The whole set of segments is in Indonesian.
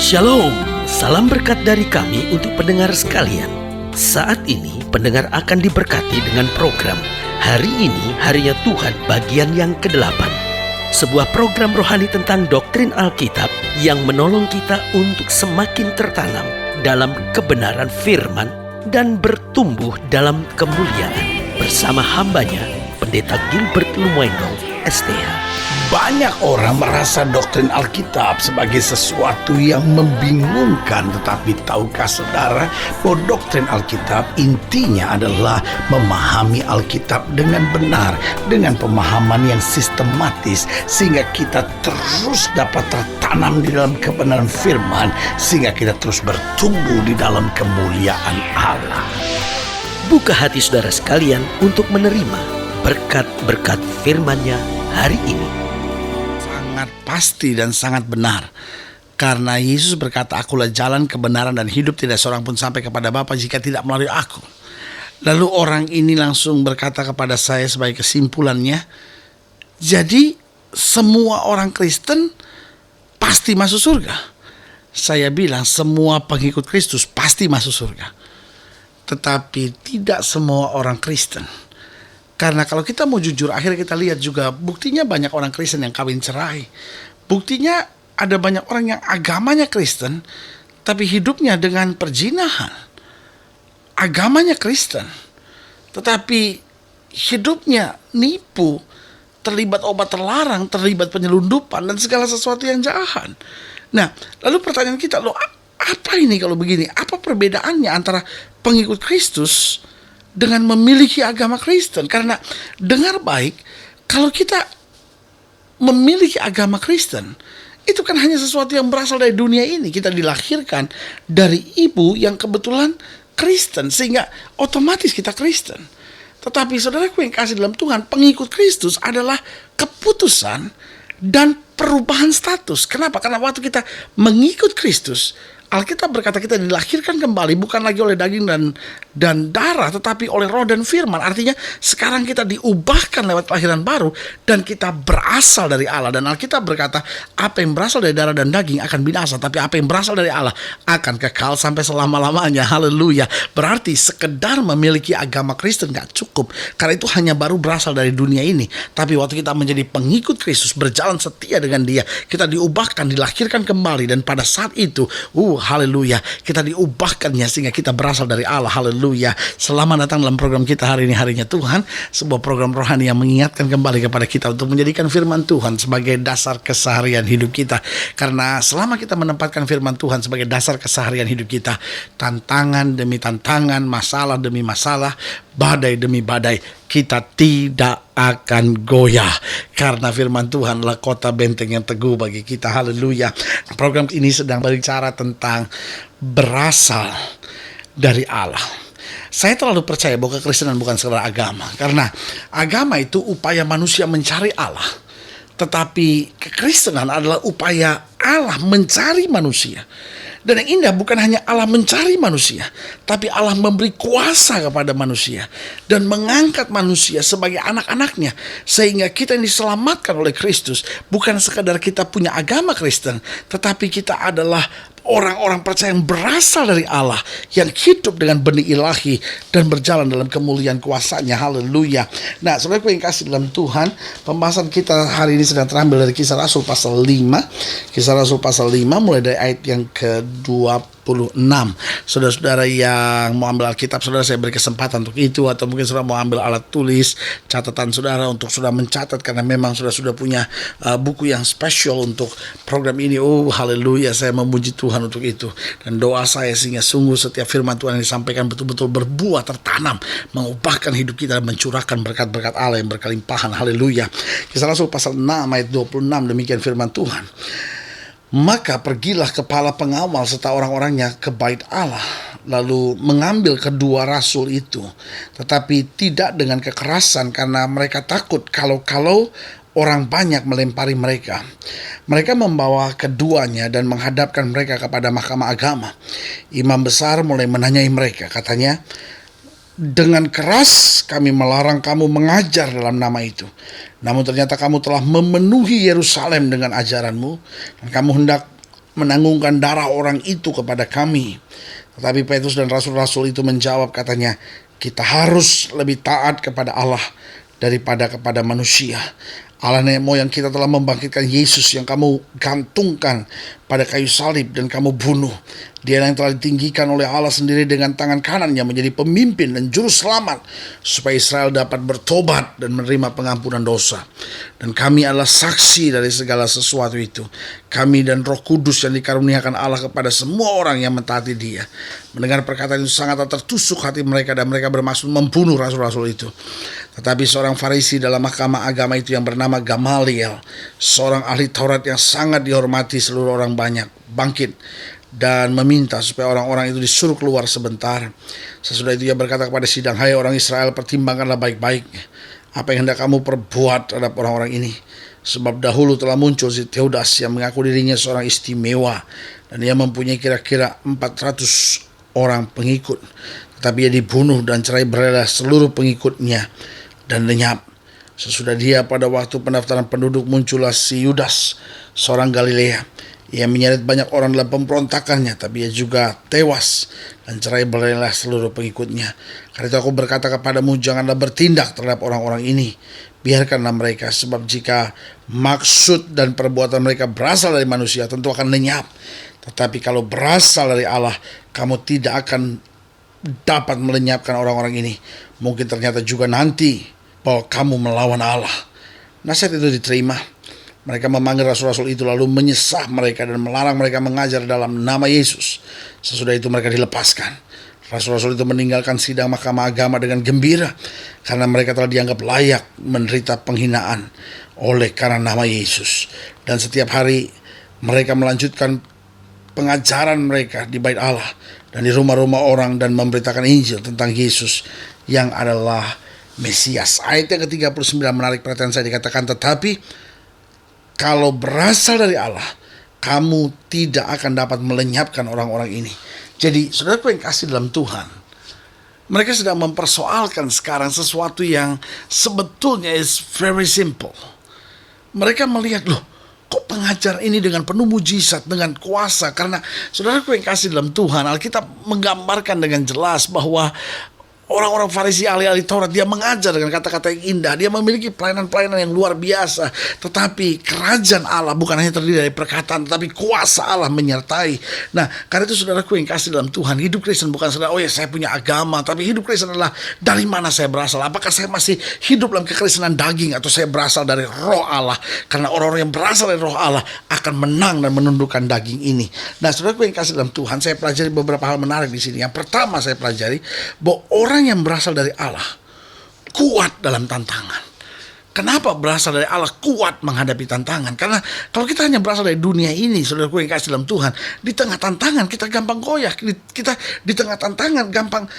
Shalom, salam berkat dari kami untuk pendengar sekalian. Saat ini pendengar akan diberkati dengan program Hari Ini Harinya Tuhan bagian yang ke-8. Sebuah program rohani tentang doktrin Alkitab yang menolong kita untuk semakin tertanam dalam kebenaran firman dan bertumbuh dalam kemuliaan. Bersama hambanya, Pendeta Gilbert Lumwendo, STH. Banyak orang merasa doktrin Alkitab sebagai sesuatu yang membingungkan. Tetapi tahukah saudara bahwa doktrin Alkitab intinya adalah memahami Alkitab dengan benar, dengan pemahaman yang sistematis, sehingga kita terus dapat tertanam di dalam kebenaran firman, sehingga kita terus bertumbuh di dalam kemuliaan Allah. Buka hati saudara sekalian untuk menerima berkat-berkat firman-Nya hari ini. Sangat pasti dan sangat benar. Karena Yesus berkata, "Akulah jalan, kebenaran, dan hidup. Tidak seorang pun sampai kepada Bapa jika tidak melalui aku." Lalu orang ini langsung berkata kepada saya sebagai kesimpulannya, jadi semua orang Kristen pasti masuk surga. Saya bilang semua pengikut Kristus pasti masuk surga. Tetapi tidak semua orang Kristen. Karena kalau kita mau jujur, akhirnya kita lihat juga buktinya banyak orang Kristen yang kawin cerai. Buktinya ada banyak orang yang agamanya Kristen, tapi hidupnya dengan perzinahan. Agamanya Kristen, tetapi hidupnya nipu, terlibat obat terlarang, terlibat penyelundupan, dan segala sesuatu yang jahat. Nah, lalu pertanyaan kita, loh apa ini kalau begini? Apa perbedaannya antara pengikut Kristus dengan memiliki agama Kristen? Karena dengar baik, kalau kita memiliki agama Kristen, itu kan hanya sesuatu yang berasal dari dunia ini. Kita dilahirkan dari ibu yang kebetulan Kristen, sehingga otomatis kita Kristen. Tetapi saudaraku yang kasih dalam Tuhan, pengikut Kristus adalah keputusan dan perubahan status. Kenapa? Karena waktu kita mengikut Kristus, Alkitab berkata kita dilahirkan kembali bukan lagi oleh daging dan darah, tetapi oleh roh dan firman. Artinya sekarang kita diubahkan lewat kelahiran baru dan kita berasal dari Allah. Dan Alkitab berkata apa yang berasal dari darah dan daging akan binasa, tapi apa yang berasal dari Allah akan kekal sampai selama-lamanya. Haleluya. Berarti sekedar memiliki agama Kristen gak cukup, karena itu hanya baru berasal dari dunia ini. Tapi waktu kita menjadi pengikut Kristus, berjalan setia dengan Dia, kita diubahkan, dilahirkan kembali. Dan pada saat itu haleluya, kita diubahkannya sehingga kita berasal dari Allah. Haleluya. Selamat datang dalam program kita hari ini, Harinya Tuhan, sebuah program rohani yang mengingatkan kembali kepada kita untuk menjadikan firman Tuhan sebagai dasar keseharian hidup kita. Karena selama kita menempatkan firman Tuhan sebagai dasar keseharian hidup kita, tantangan demi tantangan, masalah demi masalah, badai demi badai, kita tidak akan goyah. Karena firman Tuhan adalah kota benteng yang teguh bagi kita. Haleluya. Program ini sedang berbicara tentang berasal dari Allah. Saya terlalu percaya bahwa kekristenan bukan sekedar agama. Karena agama itu upaya manusia mencari Allah. Tetapi kekristenan adalah upaya Allah mencari manusia. Dan yang indah bukan hanya Allah mencari manusia, tapi Allah memberi kuasa kepada manusia dan mengangkat manusia sebagai anak-anaknya, sehingga kita yang diselamatkan oleh Kristus bukan sekadar kita punya agama Kristen, tetapi kita adalah orang-orang percaya yang berasal dari Allah, yang hidup dengan benih ilahi dan berjalan dalam kemuliaan kuasa-Nya. Haleluya. Nah, saudaraku yang kasih dalam Tuhan, pembahasan kita hari ini sedang terambil dari Kisah Rasul pasal 5. Kisah Rasul pasal 5 mulai dari ayat yang ke-26. Saudara-saudara yang mau ambil Alkitab, saudara, saya beri kesempatan untuk itu. Atau mungkin saudara mau ambil alat tulis, catatan saudara untuk saudara mencatat, karena memang sudah punya buku yang spesial untuk program ini. Haleluya, saya memuji Tuhan untuk itu. Dan doa saya sehingga sungguh setiap firman Tuhan yang disampaikan betul-betul berbuah, tertanam, mengubahkan hidup kita dan mencurahkan berkat-berkat Allah yang berkelimpahan. Haleluya. Kisah Rasul pasal 6 ayat 26, demikian firman Tuhan. Maka pergilah kepala pengawal serta orang-orangnya ke bait Allah, lalu mengambil kedua rasul itu, tetapi tidak dengan kekerasan, karena mereka takut kalau orang banyak melempari mereka. Mereka membawa keduanya dan menghadapkan mereka kepada mahkamah agama. Imam besar mulai menanyai mereka, katanya, dengan keras kami melarang kamu mengajar dalam nama itu. Namun ternyata kamu telah memenuhi Yerusalem dengan ajaranmu, dan kamu hendak menanggungkan darah orang itu kepada kami. Tetapi Petrus dan rasul-rasul itu menjawab, katanya, kita harus lebih taat kepada Allah daripada kepada manusia. Allah nenek moyang kita telah membangkitkan Yesus yang kamu gantungkan pada kayu salib dan kamu bunuh. Dia yang telah ditinggikan oleh Allah sendiri dengan tangan kanannya menjadi pemimpin dan juru selamat supaya Israel dapat bertobat dan menerima pengampunan dosa. Dan kami adalah saksi dari segala sesuatu itu. Kami dan Roh Kudus yang dikaruniakan Allah kepada semua orang yang mentaati Dia. Mendengar perkataan itu sangat tertusuk hati mereka dan mereka bermaksud membunuh rasul-rasul itu. Tetapi seorang Farisi dalam mahkamah agama itu yang bernama Gamaliel, seorang ahli Taurat yang sangat dihormati seluruh orang banyak, bangkit dan meminta supaya orang-orang itu disuruh keluar sebentar. Sesudah itu ia berkata kepada sidang, hai orang Israel, pertimbangkanlah baik-baik apa yang hendak kamu perbuat terhadap orang-orang ini. Sebab dahulu telah muncul si Teudas yang mengaku dirinya seorang istimewa, dan ia mempunyai kira-kira 400 orang pengikut. Tetapi ia dibunuh dan cerai berai seluruh pengikutnya dan lenyap. Sesudah dia pada waktu pendaftaran penduduk muncullah si Yudas, seorang Galilea. Ia menyeret banyak orang dalam pemberontakannya, tapi ia juga tewas dan cerai berailah seluruh pengikutnya. Karena itu aku berkata kepadamu, janganlah bertindak terhadap orang-orang ini. Biarkanlah mereka, sebab jika maksud dan perbuatan mereka berasal dari manusia, tentu akan lenyap. Tetapi kalau berasal dari Allah, kamu tidak akan dapat melenyapkan orang-orang ini. Mungkin ternyata juga nanti bahwa kamu melawan Allah. Nasihat itu diterima. Mereka memanggil rasul-rasul itu lalu menyesah mereka dan melarang mereka mengajar dalam nama Yesus. Sesudah itu mereka dilepaskan. Rasul-rasul itu meninggalkan sidang mahkamah agama dengan gembira karena mereka telah dianggap layak menderita penghinaan oleh karena nama Yesus. Dan setiap hari mereka melanjutkan pengajaran mereka di bait Allah dan di rumah-rumah orang dan memberitakan Injil tentang Yesus yang adalah Mesias. Ayat yang ke-39 menarik perhatian saya, dikatakan, tetapi kalau berasal dari Allah, kamu tidak akan dapat melenyapkan orang-orang ini. Jadi, saudaraku yang kasih dalam Tuhan, mereka sedang mempersoalkan sekarang sesuatu yang sebetulnya is very simple. Mereka melihat, loh, kok pengajar ini dengan penuh mujizat, dengan kuasa? Karena saudaraku yang kasih dalam Tuhan, Alkitab menggambarkan dengan jelas bahwa orang-orang Farisi, ahli-ahli Taurat, dia mengajar dengan kata-kata yang indah. Dia memiliki pelayanan-pelayanan yang luar biasa. Tetapi kerajaan Allah bukan hanya terdiri dari perkataan, tetapi kuasa Allah menyertai. Nah, karena itu saudaraku yang kasih dalam Tuhan, hidup Kristen bukan saudara, oh ya saya punya agama. Tapi hidup Kristen adalah dari mana saya berasal. Apakah saya masih hidup dalam kekristenan daging atau saya berasal dari roh Allah. Karena orang-orang yang berasal dari roh Allah akan menang dan menundukkan daging ini. Nah, saudaraku yang kasih dalam Tuhan, saya pelajari beberapa hal menarik di sini. Yang pertama saya pelajari bahwa orang yang berasal dari Allah kuat dalam tantangan. Kenapa berasal dari Allah kuat menghadapi tantangan? Karena kalau kita hanya berasal dari dunia ini, saudaraku yang kasih dalam Tuhan, di tengah tantangan kita gampang goyah, kita di tengah tantangan gampang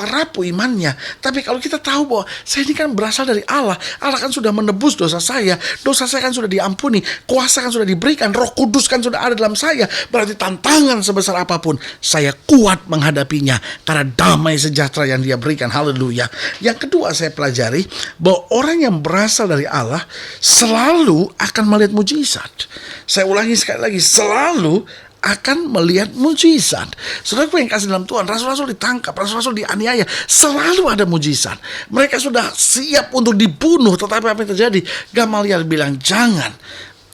rapuh imannya. Tapi kalau kita tahu bahwa saya ini kan berasal dari Allah, Allah kan sudah menebus dosa saya kan sudah diampuni, kuasa kan sudah diberikan, Roh Kudus kan sudah ada dalam saya. Berarti tantangan sebesar apapun saya kuat menghadapinya karena damai sejahtera yang Dia berikan. Haleluya. Yang kedua saya pelajari bahwa orang yang berasal dari Allah selalu akan melihat mujizat. Saya ulangi sekali lagi, selalu akan melihat mujizat. Saudaraku yang kasih dalam Tuhan, rasul-rasul ditangkap, rasul-rasul dianiaya, selalu ada mujizat. Mereka sudah siap untuk dibunuh, tetapi apa yang terjadi? Gamaliel bilang jangan,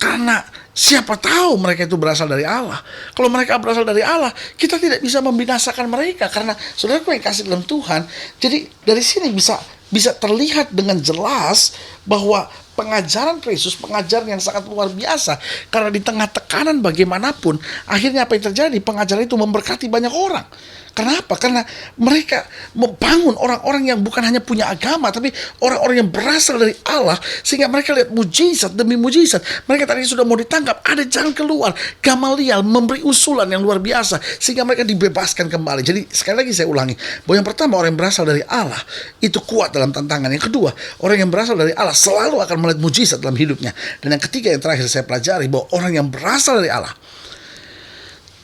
karena siapa tahu mereka itu berasal dari Allah. Kalau mereka berasal dari Allah, kita tidak bisa membinasakan mereka. Karena saudaraku yang kasih dalam Tuhan, jadi dari sini bisa terlihat dengan jelas bahwa pengajaran Kristus, pengajaran yang sangat luar biasa. Karena di tengah tekanan bagaimanapun, akhirnya apa yang terjadi? Pengajaran itu memberkati banyak orang. Kenapa? Karena mereka membangun orang-orang yang bukan hanya punya agama, tapi orang-orang yang berasal dari Allah, sehingga mereka lihat mujizat demi mujizat. Mereka tadi sudah mau ditangkap, ada jalan keluar. Gamaliel memberi usulan yang luar biasa, sehingga mereka dibebaskan kembali. Jadi sekali lagi saya ulangi, bahwa yang pertama, orang yang berasal dari Allah itu kuat dalam tantangan. Yang kedua, orang yang berasal dari Allah selalu akan melihat mujizat dalam hidupnya. Dan yang ketiga, yang terakhir saya pelajari, bahwa orang yang berasal dari Allah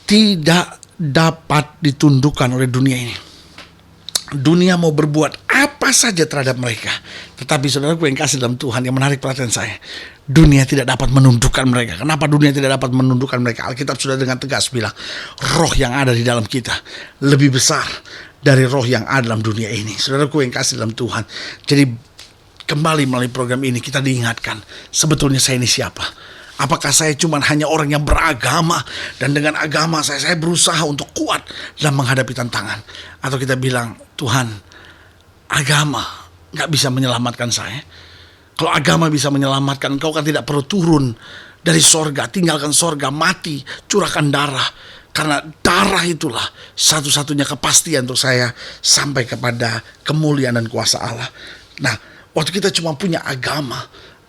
tidak dapat ditundukkan oleh dunia ini. Dunia mau berbuat apa apa saja terhadap mereka. Tetapi saudaraku yang kasih dalam Tuhan, yang menarik perhatian saya, dunia tidak dapat menundukkan mereka. Kenapa dunia tidak dapat menundukkan mereka? Alkitab sudah dengan tegas bilang, roh yang ada di dalam kita lebih besar dari roh yang ada dalam dunia ini. Saudaraku yang kasih dalam Tuhan, jadi kembali melalui program ini kita diingatkan, sebetulnya saya ini siapa? Apakah saya cuma hanya orang yang beragama, dan dengan agama saya berusaha untuk kuat dalam menghadapi tantangan? Atau kita bilang, Tuhan, agama gak bisa menyelamatkan saya. Kalau agama bisa menyelamatkan, Engkau kan tidak perlu turun dari sorga, tinggalkan sorga, mati, curahkan darah. Karena darah itulah satu-satunya kepastian untuk saya sampai kepada kemuliaan dan kuasa Allah. Nah, waktu kita cuma punya agama,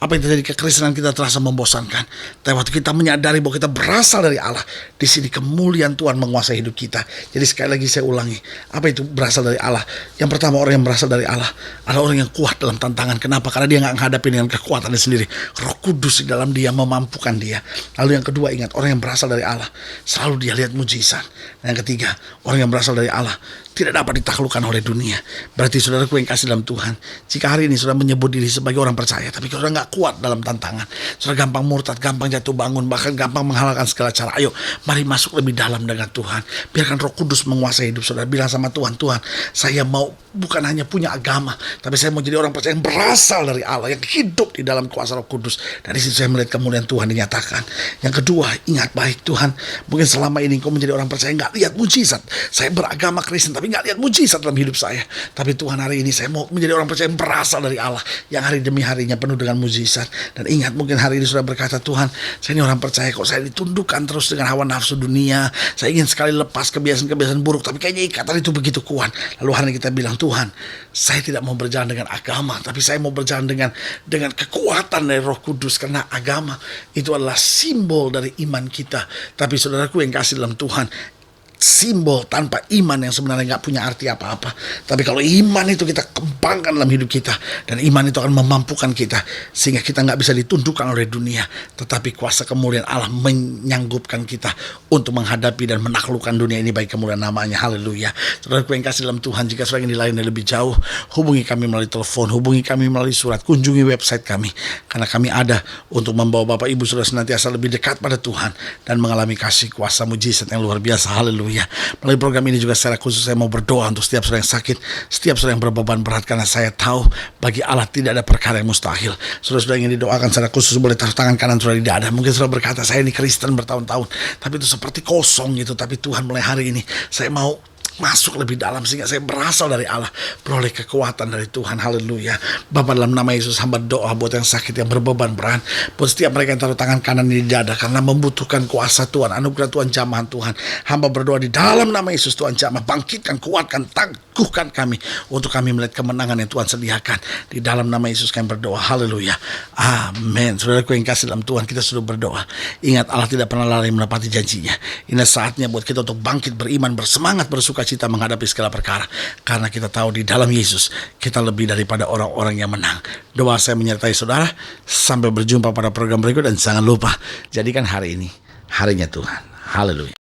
apa yang terjadi, kekristenan kita terasa membosankan. Tapi waktu kita menyadari bahwa kita berasal dari Allah, di sini kemuliaan Tuhan menguasai hidup kita. Jadi sekali lagi saya ulangi, apa itu berasal dari Allah? Yang pertama, orang yang berasal dari Allah adalah orang yang kuat dalam tantangan. Kenapa? Karena dia gak menghadapi dengan kekuatannya sendiri. Roh Kudus di dalam dia memampukan dia. Lalu yang kedua, ingat, orang yang berasal dari Allah selalu dia lihat mujizat. Dan yang ketiga, orang yang berasal dari Allah tidak dapat ditaklukkan oleh dunia. Berarti saudaraku yang kasih dalam Tuhan, jika hari ini saudara menyebut diri sebagai orang percaya, tapi saudara gak kuat dalam tantangan, saudara gampang murtad, gampang jatuh bangun, bahkan gampang menghalalkan segala cara, ayo mari masuk lebih dalam dengan Tuhan. Biarkan Roh Kudus menguasai hidup saudara. Bilang sama Tuhan, Tuhan, saya mau bukan hanya punya agama, tapi saya mau jadi orang percaya yang berasal dari Allah, yang hidup di dalam kuasa Roh Kudus. Dari situ saya melihat kemuliaan Tuhan dinyatakan. Yang kedua, ingat baik Tuhan, mungkin selama ini engkau menjadi orang percaya gak lihat mujizat. Saya beragama Kristen tapi gak lihat mujizat dalam hidup saya. Tapi Tuhan, hari ini saya mau menjadi orang percaya yang berasal dari Allah, yang hari demi harinya penuh dengan mujizat. Dan ingat, mungkin hari ini sudah berkata, Tuhan, saya ini orang percaya kok, saya ditundukkan terus dengan hawa nafsu dunia, saya ingin sekali lepas kebiasaan-kebiasaan buruk, tapi kayaknya ikatan itu begitu kuat. Lalu hari ini kita bilang, Tuhan, saya tidak mau berjalan dengan agama, tapi saya mau berjalan dengan kekuatan dari Roh Kudus. Karena agama itu adalah simbol dari iman kita. Tapi saudaraku yang kasih dalam Tuhan, simbol tanpa iman yang sebenarnya gak punya arti apa-apa. Tapi kalau iman itu kita kembangkan dalam hidup kita, dan iman itu akan memampukan kita, sehingga kita gak bisa ditundukkan oleh dunia, tetapi kuasa kemuliaan Allah menyanggupkan kita untuk menghadapi dan menaklukkan dunia ini bagi kemuliaan namanya. Haleluya. Saudaraku yang kasih dalam Tuhan, jika saudara ingin dilayani lebih jauh, hubungi kami melalui telepon, hubungi kami melalui surat, kunjungi website kami, karena kami ada untuk membawa Bapak Ibu Saudara senantiasa lebih dekat pada Tuhan dan mengalami kasih kuasa mujizat yang luar biasa. Haleluya. Melalui program ini juga secara khusus saya mau berdoa untuk setiap saudara yang sakit, setiap saudara yang berbeban berat, karena saya tahu bagi Allah tidak ada perkara yang mustahil. Saudara-saudara ingin didoakan secara khusus, boleh taruh tangan kanan saudara di dada. Mungkin saudara berkata, saya ini Kristen bertahun-tahun, tapi itu seperti kosong gitu. Tapi Tuhan, mulai hari ini saya mau masuk lebih dalam sehingga saya berasal dari Allah, beroleh kekuatan dari Tuhan. Haleluya. Bapa, dalam nama Yesus hamba doa buat yang sakit, yang berbeban berat, buat setiap mereka yang taruh tangan kanan di dada karena membutuhkan kuasa Tuhan, anugerah Tuhan, jamahan Tuhan. Hamba berdoa di dalam nama Yesus, Tuhan jamah, bangkitkan, kuatkan, tangguhkan kami untuk kami melihat kemenangan yang Tuhan sediakan. Di dalam nama Yesus kami berdoa. Haleluya. Amin. Saudaraku yang kasih dalam Tuhan, kita sudah berdoa. Ingat, Allah tidak pernah lalai menepati janjinya. Ini saatnya buat kita untuk bangkit, beriman, bersemangat, bersuka cita menghadapi segala perkara, karena kita tahu di dalam Yesus kita lebih daripada orang-orang yang menang. Doa saya menyertai saudara. Sampai berjumpa pada program berikut, dan jangan lupa jadikan hari ini harinya Tuhan. Haleluya.